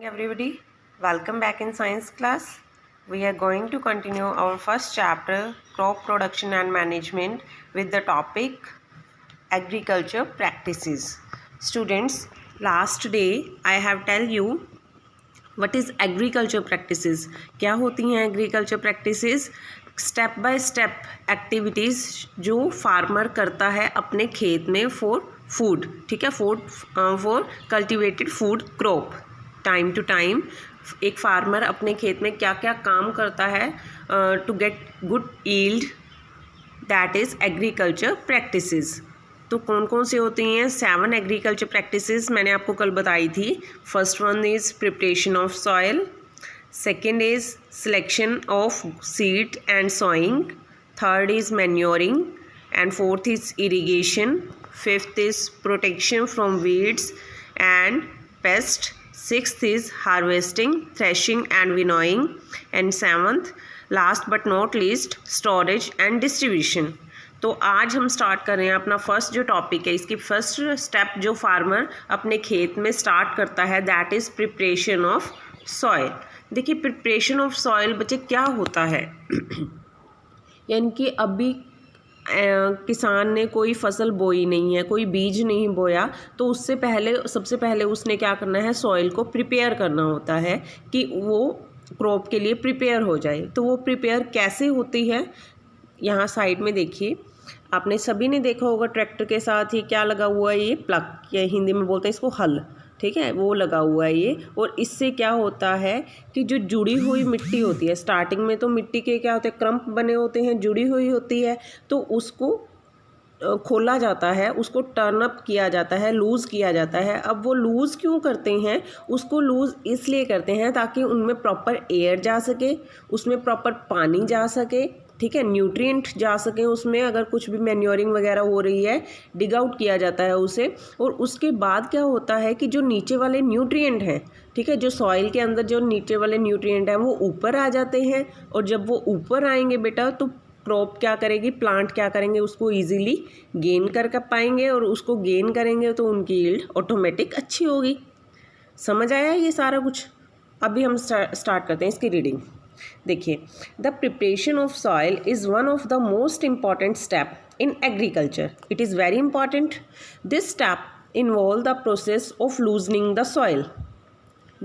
Everybody, welcome back in science class. We are going to continue our first chapter, crop production and management, with the topic agriculture practices. Students, last day I have tell you what is agriculture practices. क्या होती हैं agriculture practices? Step by step activities जो farmer करता है अपने खेत में for food, ठीक है, for cultivated food crop. Time to time एक फार्मर अपने खेत में क्या क्या काम करता है to get good yield, that is agriculture practices. तो कौन कौन सी होती हैं? 7 एग्रीकल्चर प्रैक्टिसेस मैंने आपको कल बताई थी. First one is preparation of soil, second is selection of seed and sowing, third is manuring, and fourth is irrigation, fifth is protection from weeds and pest, sixth is harvesting, threshing and winnowing, and seventh last but not least storage and distribution. तो आज हम start कर रहे हैं अपना first जो topic है. इसकी फर्स्ट स्टेप जो फार्मर अपने खेत में स्टार्ट करता है that is preparation of soil. देखिए प्रिपरेशन ऑफ सॉइल बच्चे क्या होता है यानी कि अभी किसान ने कोई फसल बोई नहीं है, कोई बीज नहीं बोया, तो उससे पहले सबसे पहले उसने क्या करना है, सॉइल को प्रिपेयर करना होता है कि वो क्रॉप के लिए प्रिपेयर हो जाए. तो वो प्रिपेयर कैसे होती है, यहाँ साइड में देखिए, आपने सभी ने देखा होगा ट्रैक्टर के साथ ही क्या लगा हुआ है, ये प्लग, या हिंदी में बोलते हैं इसको हल, ठीक है, वो लगा हुआ है ये. और इससे क्या होता है कि जो जुड़ी हुई मिट्टी होती है, स्टार्टिंग में तो मिट्टी के क्या होते हैं, क्रम्प बने होते हैं, जुड़ी हुई होती है, तो उसको खोला जाता है, उसको टर्न अप किया जाता है, लूज़ किया जाता है. अब वो लूज़ क्यों करते हैं, उसको लूज़ इसलिए करते हैं ताकि उनमें प्रॉपर एयर जा सके, उसमें प्रॉपर पानी जा सके, ठीक है, न्यूट्रिएंट जा सकें उसमें. अगर कुछ भी मैन्योरिंग वगैरह हो रही है, डिग आउट किया जाता है उसे. और उसके बाद क्या होता है कि जो नीचे वाले न्यूट्रिएंट हैं, ठीक है, जो सॉइल के अंदर जो नीचे वाले न्यूट्रिएंट हैं वो ऊपर आ जाते हैं. और जब वो ऊपर आएंगे बेटा तो क्रॉप क्या करेगी, प्लांट क्या करेंगे, उसको इजीली गेन कर पाएंगे. और उसको गेन करेंगे तो उनकी यील्ड ऑटोमेटिक अच्छी होगी. समझ आया ये सारा कुछ? अभी हम स्टार्ट करते हैं इसकी रीडिंग. देखिए, the preparation of soil is one of the most important step in agriculture. It is very important. This step involve the process of loosening the soil,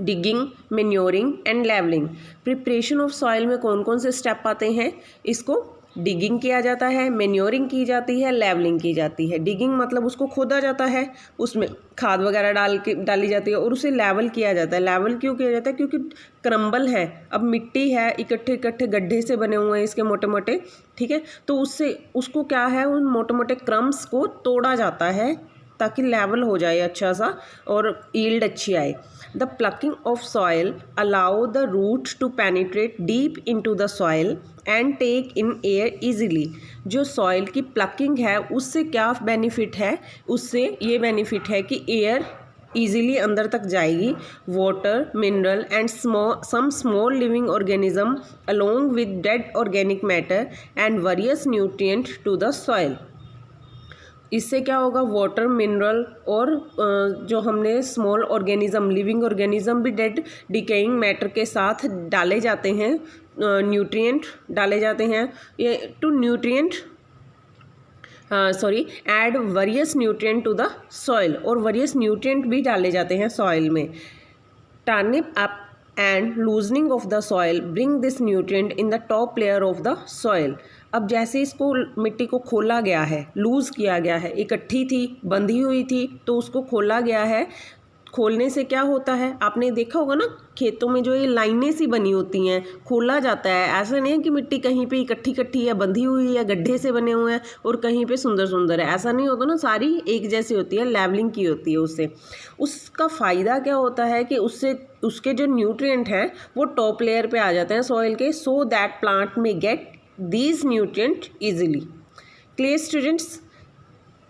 digging, manuring and levelling. Preparation of soil में कौन कौन से step आते हैं? इसको digging किया जाता है, मैन्योरिंग की जाती है, लेवलिंग की जाती है. डिगिंग मतलब उसको खोदा जाता है, उसमें खाद वगैरह डाली जाती है, और उसे लेवल किया जाता है. लेवल क्यों किया जाता है? क्योंकि क्रम्बल है, अब मिट्टी है, इकट्ठे इकट्ठे गड्ढे से बने हुए हैं इसके मोटे मोटे, ठीक है, तो उससे उसको क्या है, उन मोटे मोटे क्रम्स को तोड़ा जाता है ताकि लेवल हो जाए अच्छा सा और यील्ड अच्छी आए. The ploughing of soil allow the root to penetrate deep into the soil and take in air easily. जो सॉइल की प्लकिंग है उससे क्या बेनिफिट है? उससे ये बेनिफिट है कि एयर ईजिली अंदर तक जाएगी. Water, mineral and some small living organism along with dead organic matter and various nutrient to the soil. इससे क्या होगा, वाटर, मिनरल और जो हमने स्मॉल ऑर्गेनिज्म, लिविंग ऑर्गेनिज्म भी डेड डिकेइंग मैटर के साथ डाले जाते हैं, न्यूट्रिएंट डाले जाते हैं. ये to nutrient add various nutrient to the soil, और वेरियस न्यूट्रिएंट भी डाले जाते हैं सॉइल में. Turning up and loosening of the soil bring this nutrient in the top layer of the soil. अब जैसे इसको मिट्टी को खोला गया है, लूज़ किया गया है, इकट्ठी थी, बंधी हुई थी, तो उसको खोला गया है. खोलने से क्या होता है, आपने देखा होगा ना खेतों में जो ये लाइनें सी बनी होती हैं, खोला जाता है. ऐसा नहीं है कि मिट्टी कहीं पे इकट्ठी इकट्ठी है, बंधी हुई है, गड्ढे से बने हुए हैं, और कहीं पे सुंदर सुंदर है, ऐसा नहीं होता ना. सारी एक जैसी होती है, लेवलिंग की होती है उससे. उसका फ़ायदा क्या होता है कि उससे उसके जो न्यूट्रिएंट हैं वो टॉप लेयर पे आ जाते हैं सॉइल के, so that plant may get these nutrients easily. Clear students?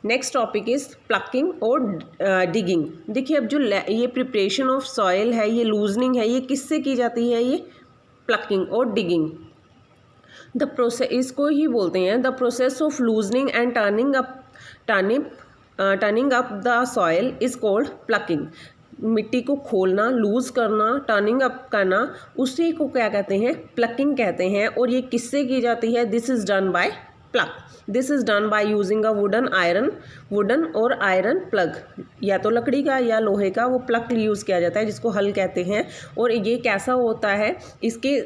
Next topic is ploughing और डिगिंग. देखिए अब जो ये प्रिपरेशन ऑफ सॉइल है, ये लूजनिंग है, ये किससे की जाती है? ये प्लकिंग और डिगिंग. द प्रोसेस, इसको ही बोलते हैं the process of loosening and turning up the soil is called plucking. मिट्टी को खोलना, लूज़ करना, टर्निंग अप करना, उसी को क्या कहते हैं, प्लकिंग कहते हैं। और ये किससे की जाती है? This is done by plug. This is done by using a wooden और आयरन प्लग, या तो लकड़ी का या लोहे का वो प्लग यूज़ किया जाता है, जिसको हल कहते हैं। और ये कैसा होता है, इसके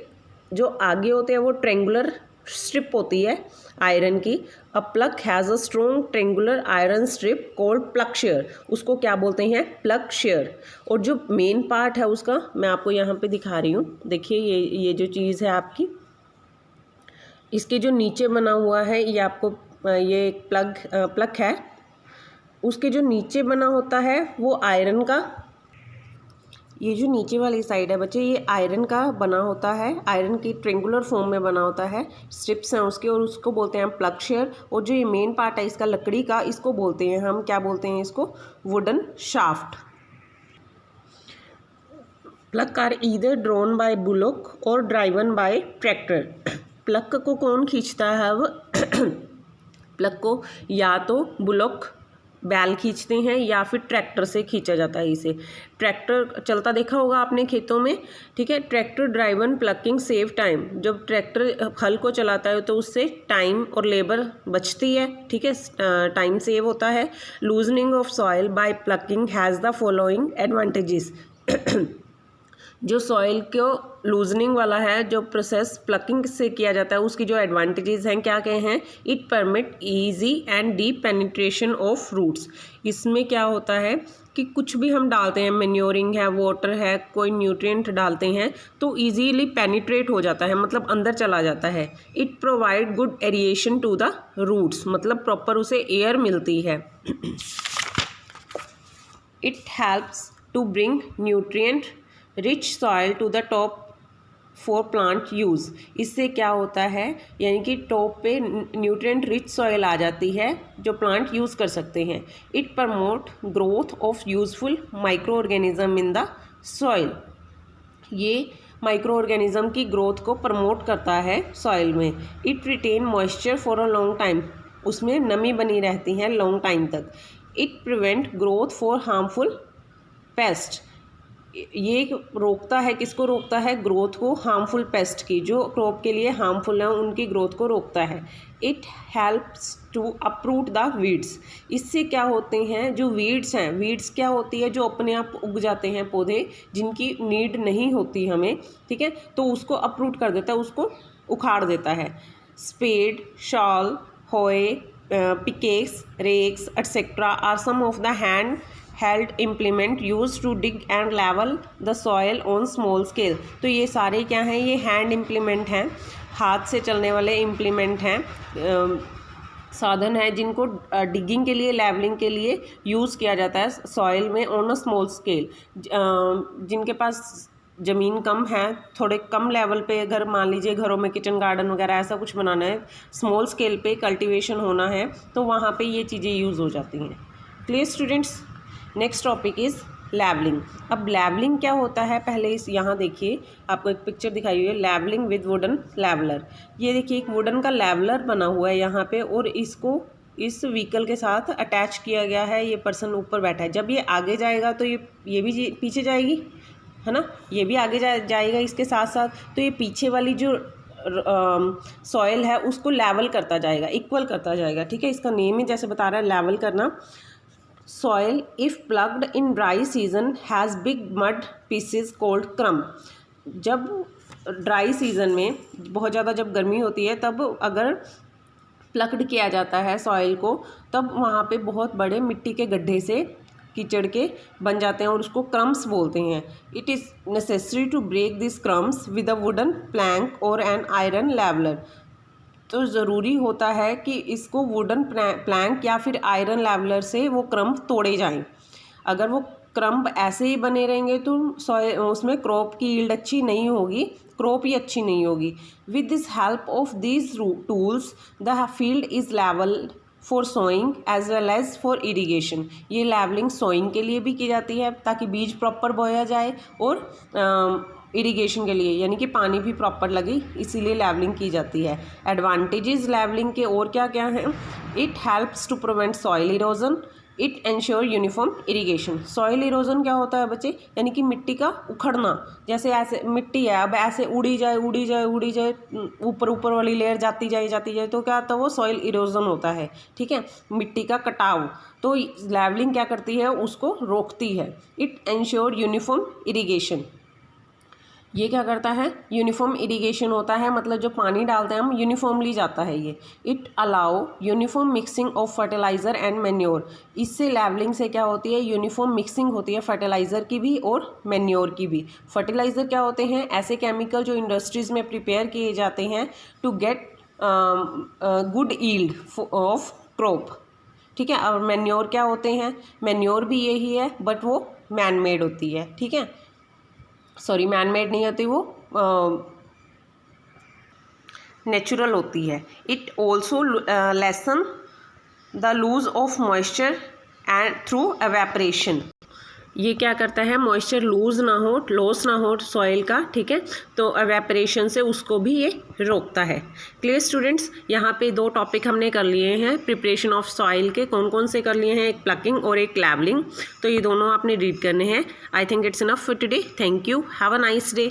जो आगे होते हैं वो ट्रेंगुलर स्ट्रिप होती है आयरन की। A plug has a strong triangular iron strip called plug share, उसको क्या बोलते हैं? Plug share. और जो मेन पार्ट है उसका मैं आपको यहाँ पे दिखा रही हूँ। देखिए ये जो चीज़ है आपकी, इसके जो नीचे बना हुआ है ये आपको ये एक प्लग है, उसके जो नीचे बना होता है वो आयरन का, ये जो नीचे वाली साइड है बच्चे ये आयरन का बना होता है, आयरन की ट्रेंगुलर फॉर्म में बना होता है, स्ट्रिप्स हैं उसके, और उसको बोलते हैं प्लग शेयर। और जो ये मेन पार्ट है इसका लकड़ी का, इसको बोलते हैं हम, क्या बोलते हैं इसको? Wooden shaft. Plough are either drawn by bullock or driven by tractor. Plough को कौन खींचता है? प्लग को या तो बुलॉक बैल खींचते हैं या फिर ट्रैक्टर से खींचा जाता है। इसे ट्रैक्टर चलता देखा होगा आपने खेतों में, ठीक है। Tractor driven plucking save time, जब ट्रैक्टर हल को चलाता है तो उससे टाइम और लेबर बचती है, ठीक है, टाइम सेव होता है। Loosening of soil by plucking has the following advantages. जो सॉइल को लूजनिंग वाला है, जो प्रोसेस प्लकिंग से किया जाता है, उसकी जो एडवांटेजेस हैं क्या क्या हैं? It permit easy and deep penetration of roots. इसमें क्या होता है कि कुछ भी हम डालते हैं, मैन्योरिंग है, वाटर है, कोई न्यूट्रिएंट डालते हैं तो इजीली पेनिट्रेट हो जाता है, मतलब अंदर चला जाता है। It provide good aeration to the roots, मतलब प्रॉपर उसे एयर मिलती है। It helps to bring nutrient rich soil to the top for plant use. इससे क्या होता है, यानी कि टॉप पे न्यूट्रिएंट रिच सॉइल आ जाती है जो प्लांट यूज़ कर सकते हैं। It promote growth of useful micro organism in the soil. ये माइक्रो ऑर्गेनिज्म की ग्रोथ को प्रमोट करता है सॉइल में। It retain moisture for a long time, उसमें नमी बनी रहती है लॉन्ग टाइम तक। It prevent growth for harmful pest, ये रोकता है, किसको रोकता है? ग्रोथ को, हार्मफुल पेस्ट की, जो क्रॉप के लिए हार्मफुल है उनकी ग्रोथ को रोकता है। It helps to uproot the weeds, इससे क्या होते हैं, जो वीड्स हैं, वीड्स क्या होती है? जो अपने आप उग जाते हैं पौधे जिनकी नीड नहीं होती हमें, ठीक है, तो उसको अपरूट कर देता है, उसको उखाड़ देता है। Spade, shovel, hoe, pickaxe, rakes etcetera are some of the hand held implement use to dig and level the soil on small scale. तो ये सारे क्या हैं? ये हैंड इम्प्लीमेंट हैं, हाथ से चलने वाले इम्प्लीमेंट हैं, साधन है जिनको डिगिंग के लिए, लेवलिंग के लिए यूज़ किया जाता है सॉइल में ऑन अ स्मॉल स्केल। जिनके पास ज़मीन कम है, थोड़े कम लेवल पे, अगर मान लीजिए घरों में किचन गार्डन वगैरह ऐसा कुछ बनाना है, स्मॉल स्केल पे कल्टीवेशन होना है, तो वहाँ पे ये चीज़ें यूज़ हो जाती हैं। Clear students? Next topic is levelling. अब लेवलिंग क्या होता है, पहले इस यहाँ देखिए, आपको एक पिक्चर दिखाई हुई है, लेवलिंग विद वुडन लेवलर। ये देखिए एक वुडन का लेवलर बना हुआ है यहाँ पे, और इसको इस व्हीकल के साथ अटैच किया गया है। ये पर्सन ऊपर बैठा है, जब ये आगे जाएगा तो ये भी पीछे जाएगी, है ना, ये भी आगे जाएगा इसके साथ साथ, तो ये पीछे वाली जो सॉइल है उसको लेवल करता जाएगा, इक्वल करता जाएगा, ठीक है। इसका नेम ही जैसे बता रहा है, लेवल करना। Soil if ploughed in dry season has big mud pieces called crumb. जब ड्राई सीजन में बहुत ज़्यादा जब गर्मी होती है, तब अगर प्लग्ड किया जाता है सॉइल को, तब वहाँ पे बहुत बड़े मिट्टी के गड्ढे से, कीचड़ के बन जाते हैं, और उसको क्रम्स बोलते हैं। It is necessary to break this crumbs with a wooden plank और एन आयरन लेवलर। तो ज़रूरी होता है कि इसको वुडन प्लैंक या फिर आयरन लेवलर से वो क्रम्ब तोड़े जाएं। अगर वो क्रम्ब ऐसे ही बने रहेंगे तो उसमें क्रॉप की यील्ड अच्छी नहीं होगी, क्रॉप ही अच्छी नहीं होगी। With this help of these tools the field is levelled for sowing as well as for irrigation. ये लेवलिंग सोइंग के लिए भी की जाती है ताकि बीज प्रॉपर बोया जाए, और इरिगेशन के लिए यानी कि पानी भी प्रॉपर लगे, इसीलिए लेवलिंग की जाती है। एडवांटेजेस लेवलिंग के और क्या क्या हैं? It helps to prevent soil erosion, it ensure uniform irrigation. Soil erosion क्या होता है बच्चे, यानी कि मिट्टी का उखड़ना। जैसे ऐसे मिट्टी है, अब ऐसे उड़ी जाए ऊपर ऊपर वाली लेयर जाती जाए तो क्या होता है, वो सॉइल इरोजन होता है। ठीक है, मिट्टी का कटाव। तो लेवलिंग क्या करती है, उसको रोकती है। इट एंश्योर यूनिफॉर्म इरिगेशन, ये क्या करता है, यूनिफॉर्म इरिगेशन होता है, मतलब जो पानी डालते हैं हम यूनिफॉर्मली जाता है ये। It allow uniform mixing of fertiliser and manure, इससे लेवलिंग से क्या होती है, यूनिफॉर्म मिक्सिंग होती है फर्टिलाइज़र की भी और मैन्योर की भी। फर्टिलाइज़र क्या होते हैं, ऐसे केमिकल जो इंडस्ट्रीज़ में प्रिपेयर किए जाते हैं to get good yield of crop. ठीक है, और मैन्योर क्या होते हैं, मैन्योर भी यही है बट वो मैन मेड होती है। ठीक है, सॉरी मैन मेड नहीं होती, वो नेचुरल होती है। It also lessen the loss of moisture and through evaporation, ये क्या करता है, मॉइस्चर लूज ना हो, लॉस ना हो सॉइल का। ठीक है, तो एवेपरेशन से उसको भी ये रोकता है। क्लियर स्टूडेंट्स, यहाँ पे 2 टॉपिक हमने कर लिए हैं प्रिपरेशन ऑफ सॉइल के। कौन कौन से कर लिए हैं, एक प्लकिंग और एक लेवलिंग। तो ये दोनों आपने रीड करने हैं। I think it's enough for today. Thank you, have a nice day.